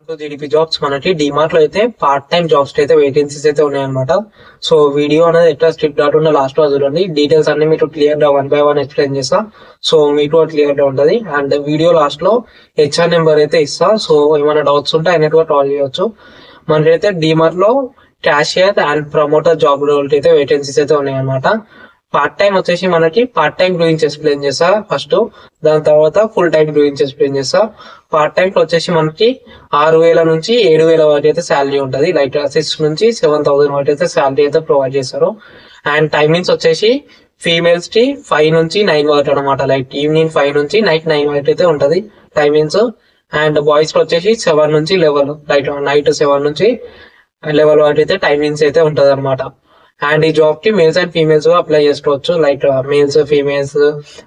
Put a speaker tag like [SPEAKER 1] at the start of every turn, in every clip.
[SPEAKER 1] GDP jobs మనకి డిమార్ట్ లో అయితే పార్ట్ టైం జాబ్స్ అయితే వేకెన్సీస్ అయితే ఉన్నాయన్నమాట. సో వీడియో అనేది ఎట్లా స్ట్రిప్ డాట్ ఉన్న లాస్ట్ లో చూడండి. డీటెయిల్స్ అన్ని మీకు క్లియర్ గా 1 by 1 ఎక్స్ప్లెయిన్ చేస్తా. సో మీకు క్లియర్ గా ఉంటది. అండ్ వీడియో లాస్ట్ లో హెచ్ఆర్ నెంబర్ అయితే ఇస్తా. సో ఏమైనా డౌట్స్ ఉంటే ఆయన కాల్ చేయొచ్చు. మనకైతే డిమార్ట్ లో cashier and promoter job role అయితే వేకెన్సీస్ అయితే ఉన్నాయన్నమాట. పార్ట్ టైం వచ్చేసి మనకి పార్ట్ టైం గురించి ఎక్స్ప్లెయిన్ చేస్తా ఫస్ట్. దాని తర్వాత ఫుల్ టైం గురించి ఎక్స్ప్లెయిన్ చేస్తా. పార్ట్ టైం వచ్చేసి మనకి 6,000 నుంచి 7,000 వరకు అయితే శాలరీ ఉంటుంది. లైక్ 6 నుంచి 7,000 వరకు అయితే శాలరీ అయితే ప్రొవైడ్ చేస్తారు. అండ్ టైమింగ్స్ వచ్చేసి ఫీమేల్స్ కి 5 నుంచి 9 వరకు అనమాట. లైక్ ఈవినింగ్ 5 నుంచి నైట్ 9 వరకు అయితే ఉంటది టైమింగ్స్. అండ్ బాయ్స్ కి వచ్చేసి 7 నుంచి 11, లైక్ నైట్ 7 నుంచి 11 వరకు అయితే టైమింగ్స్ అయితే ఉంటది అనమాట. అండ్ ఈ జాబ్ కి మేల్స్ అండ్ ఫీమేల్స్ అప్లై చేసుకోవచ్చు. లైక్ మేల్స్ ఫీమేల్స్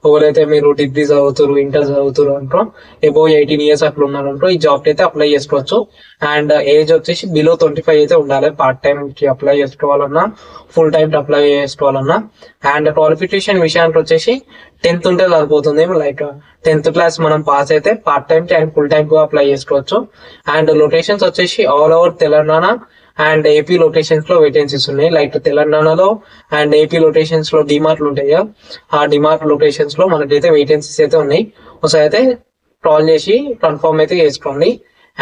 [SPEAKER 1] ఎవరైతే మీరు డిగ్రీ చదువుతారు, ఇంటర్ చదువుతారు అంటారో, అబౌవ్ 18 years అట్లా ఉన్నారంటారో ఈ జాబ్ కి అయితే అప్లై చేసుకోవచ్చు. అండ్ ఏజ్ వచ్చేసి బిలో 25 అయితే ఉండాలి పార్ట్ టైం కి అప్లై చేసుకోవాలన్నా, ఫుల్ టైం కి అప్లై చేసుకోవాలన్నా. అండ్ క్వాలిఫికేషన్ విషయానికి వచ్చేసి 10th ఉంటే సరిపోతుంది. లైక్ 10th క్లాస్ మనం పాస్ అయితే పార్ట్ టైం కి అండ్ ఫుల్ టైం కు అప్లై చేసుకోవచ్చు. అండ్ లొకేషన్స్ వచ్చేసి all over Telangana and AP locations లో వేకెన్సీస్ ఉన్నాయి. లైక్ తెలంగాణలో అండ్ ఏపీ లొకేషన్స్ లో డిమార్ట్లు ఉంటాయి. ఆ డిమార్ట్ లొకేషన్స్ లో మనకైతే వేకెన్సీస్ అయితే ఉన్నాయి. ఒకసారి అయితే కాల్ చేసి కన్ఫర్మ్ అయితే చేసుకోండి.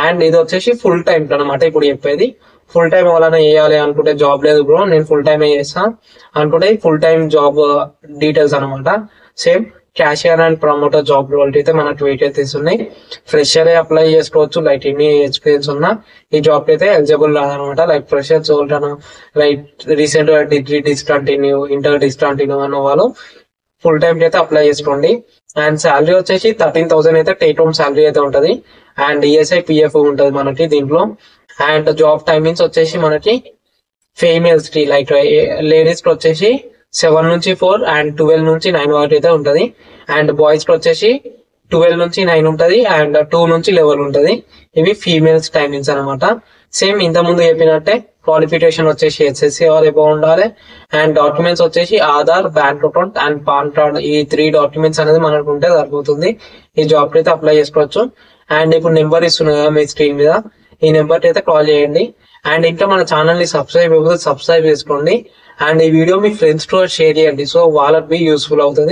[SPEAKER 1] అండ్ ఇది వచ్చేసి ఫుల్ టైం అనమాట. ఇప్పుడు చెప్పేది ఫుల్ టైం ఎవరైనా వేయాలి అనుకుంటే జాబ్ లేదు బ్రో నేను ఫుల్ టైం చేస్తా అనుకుంటే ఫుల్ టైం జాబ్ డీటెయిల్స్ అనమాట. Same cashier and promoter job role అయితే మనకు వేకెన్సీస్ ఉన్నాయి. ఫ్రెషర్ అప్లై చేసుకోవచ్చు. లైక్ ఎన్ని ఎక్స్పీరియన్స్ ఉన్నా ఈ జాబ్ అయితే ఎలిజిబుల్ రాదనమాట. లైక్ ఫ్రెషర్స్ ఎవరైనా లైక్ రీసెంట్ గా డిగ్రీ డిస్కంటిన్యూ, ఇంటర్ డిస్కంటిన్యూ అన్న వాళ్ళు ఫుల్ టైం అయితే అప్లై చేసుకోండి. అండ్ శాలరీ వచ్చేసి 13,000 అయితే టేక్ హోమ్ శాలరీ అయితే ఉంటది. అండ్ ఈఎస్ఐ పిఎఫ్ ఉంటది మనకి దీంట్లో. అండ్ జాబ్ టైమింగ్స్ వచ్చేసి మనకి ఫీమేల్స్ కి లైక్ లేడీస్ కి వచ్చేసి 7 నుంచి 4 అండ్ 12 నుంచి 9 వరకు అయితే ఉంటది. అండ్ బాయ్స్ కి వచ్చేసి 12 నుంచి 9 ఉంటది అండ్ 2 నుంచి 11 ఉంటది. ఇవి ఫీమేల్స్ టైమింగ్స్ అనమాట. సేమ్ ఇంత ముందు చెప్పినట్టే క్వాలిఫికేషన్ వచ్చేసి ఎస్ఎస్సి ఆర్ అబౌవ్ ఉండాలి. అండ్ డాక్యుమెంట్స్ వచ్చేసి Aadhaar, bank account and pan card, ఈ 3 డాక్యుమెంట్స్ అనేది మనకు ఉంటే సరిపోతుంది. ఈ జాబ్ అయితే అప్లై చేసుకోవచ్చు. అండ్ ఇప్పుడు నెంబర్ ఇస్తున్నా కదా మీ స్క్రీన్ మీద, ఈ నెంబర్ అయితే కాల్ చేయండి. అండ్ ఇంకా మన ఛానల్ ని సబ్స్క్రైబ్ చేసుకోండి. అండ్ ఈ వీడియో మీ ఫ్రెండ్స్ తో షేర్ చేయండి. సో వాళ్ళకి యూస్ఫుల్ అవుతుంది.